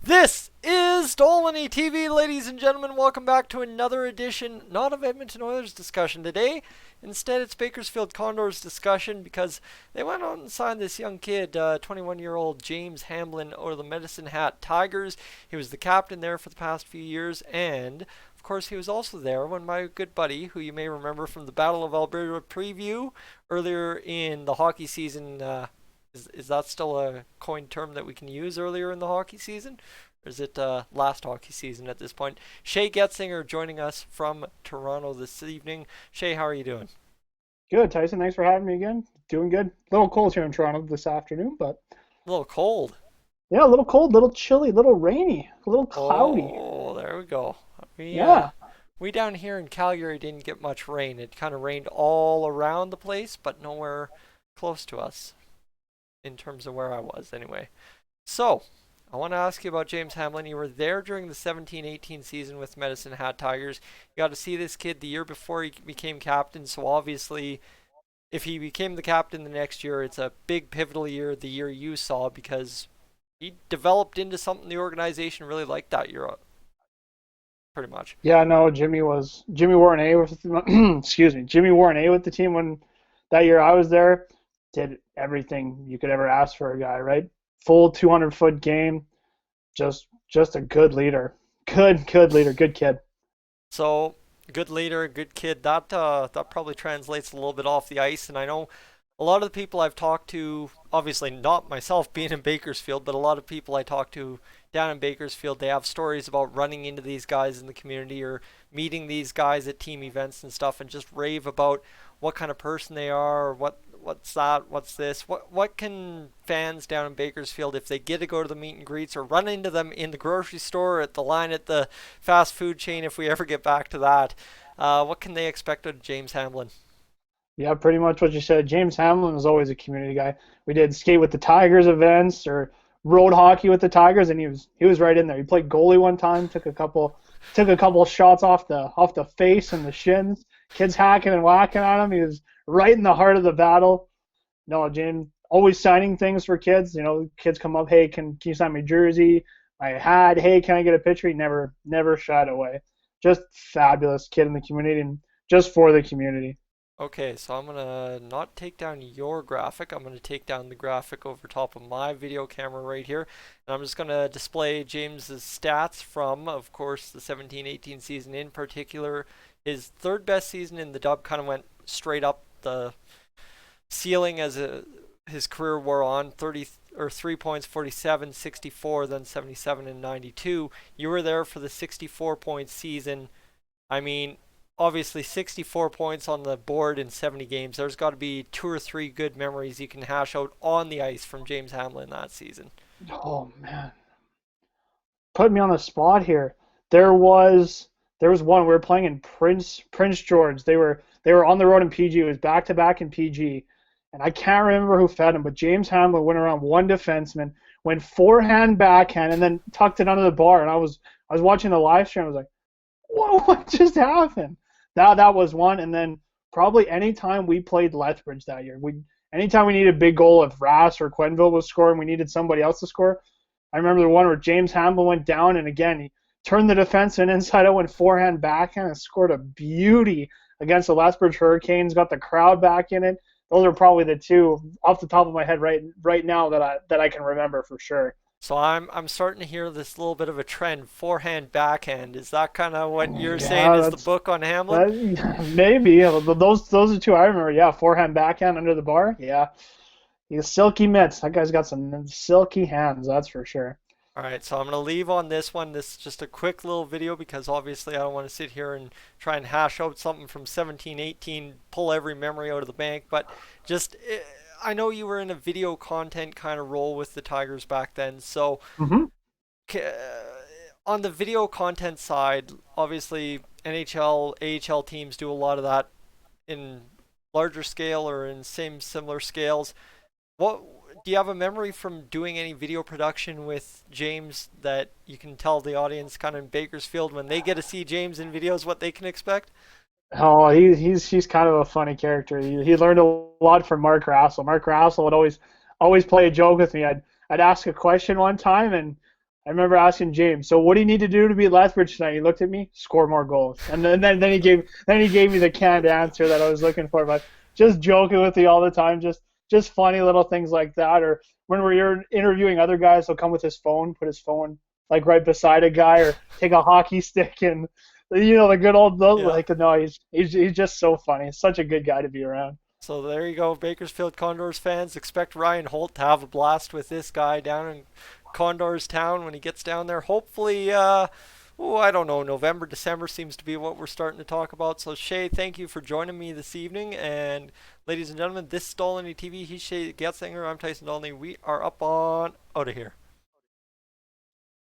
This is Dolynny TV, ladies and gentlemen. Welcome back to another edition, not of Edmonton Oilers discussion today. Instead, it's Bakersfield Condors discussion because they went out and signed this young kid, 21-year-old James Hamblin, out of the Medicine Hat Tigers. He was the captain there for the past few years, and of course, he was also there when my good buddy, who you may remember from the Battle of Alberta preview earlier in the hockey season. Is that still a coined term that we can use earlier in the hockey season? Or is it last hockey season at this point? Shay Getzinger joining us from Toronto this evening. Shay, how are you doing? Good, Tyson. Thanks for having me again. Doing good. A little cold here in Toronto this afternoon, but A little cold. yeah, a little cold, a little chilly, a little rainy, a little cloudy. Oh, there we go. We uh, Yeah, we down here in Calgary didn't get much rain. It kind of rained all around the place, but nowhere close to us in terms of where I was anyway. So, I want to ask you about James Hamlin. You were there during the 17-18 season with Medicine Hat Tigers. You got to see this kid the year before he became captain, so obviously if he became the captain the next year, it's a big pivotal year, the year you saw, because he developed into something the organization really liked that year, pretty much. yeah. No, Jimmy wore an A with excuse me. Jimmy wore an A with the team when that year I was there. Did everything you could ever ask for a guy, right? Full 200-foot game. Just a good leader. Good leader. Good kid. So, good leader, good kid. That probably translates a little bit off the ice, and I know a lot of the people I've talked to, obviously not myself being in Bakersfield, but a lot of people I talk to down in Bakersfield, they have stories about running into these guys in the community or meeting these guys at team events and stuff, and just rave about what kind of person they are, or what's that, what's this, what can fans down in Bakersfield, if they get to go to the meet and greets or run into them in the grocery store, at the line at the fast food chain, if we ever get back to that, what can they expect of James Hamlin? Yeah, pretty much what you said. James Hamlin was always a community guy. We did skate with the Tigers events or road hockey with the Tigers, and he was right in there. He played goalie one time, took a couple shots off the face and the shins. Kids hacking and whacking at him. He was right in the heart of the battle. No, James always signing things for kids. You know, kids come up, hey, can you sign my jersey, my hat? Hey, can I get a picture? He never shied away. Just fabulous kid in the community and just for the community. Okay, so I'm gonna not take down your graphic. I'm gonna take down the graphic over top of my video camera right here. And I'm just gonna display James's stats from, of course, the 17-18 season in particular. His third best season in the dub kind of went straight up the ceiling as his career wore on. 30 or 3 points, 47, 64, then 77 and 92. You were there for the 64 point season. I mean, obviously 64 points on the board in 70 games. There's got to be two or three good memories you can hash out on the ice from James Hamlin that season. Oh man, put me on the spot here. There was there was one we were playing in Prince George. They were on the road in PG. It was back to back in PG, and I can't remember who fed him, but James Hamlin went around one defenseman, went forehand backhand, and then tucked it under the bar. And I was watching the live stream. I was like, whoa, what just happened? That was one, and then probably anytime we played Lethbridge that year, anytime we needed a big goal, if Rass or Quenville was scoring, we needed somebody else to score. I remember the one where James Hamblin went down, and again he turned the defense and inside out, went forehand backhand, and scored a beauty against the Lethbridge Hurricanes. Got the crowd back in it. Those are probably the two off the top of my head right now that I can remember for sure. So I'm starting to hear this little bit of a trend, forehand backhand. Is that kind of what you're saying Yeah, is the book on Hamlin? maybe. Yeah, those are two I remember. Yeah, forehand backhand under the bar. Yeah, he's silky mitts. That guy's got some silky hands. That's for sure. All right, so I'm going to leave on this one. This is just a quick little video because obviously I don't want to sit here and try and hash out something from 17-18, pull every memory out of the bank, but just I know you were in a video content kind of role with the Tigers back then. So hmm on the video content side, obviously NHL, AHL teams do a lot of that in larger scale or in same similar scales. What do you have a memory from doing any video production with James that you can tell the audience kind of in Bakersfield when they get to see James in videos what they can expect? Oh, he's kind of a funny character. He learned a lot from Mark Rassel. Mark Rassel would always play a joke with me. I'd ask a question one time, and I remember asking James, so what do you need to do to beat Lethbridge tonight? He looked at me, score more goals, and then he gave me the canned answer that I was looking for. But just joking with you all the time, just funny little things like that. Or when we're interviewing other guys, he'll come with his phone, put his phone like right beside a guy, or take a hockey stick and the good old Yeah. like no, he's just so funny. He's such a good guy to be around. So there you go, Bakersfield Condors fans. Expect Ryan Holt to have a blast with this guy down in Condors Town when he gets down there. Hopefully, I don't know, November, December seems to be what we're starting to talk about. So Shay, thank you for joining me this evening. And ladies and gentlemen, this is Dolynny TV. He's Shay Getzinger. I'm Tyson Dolynny. We are up on out of here.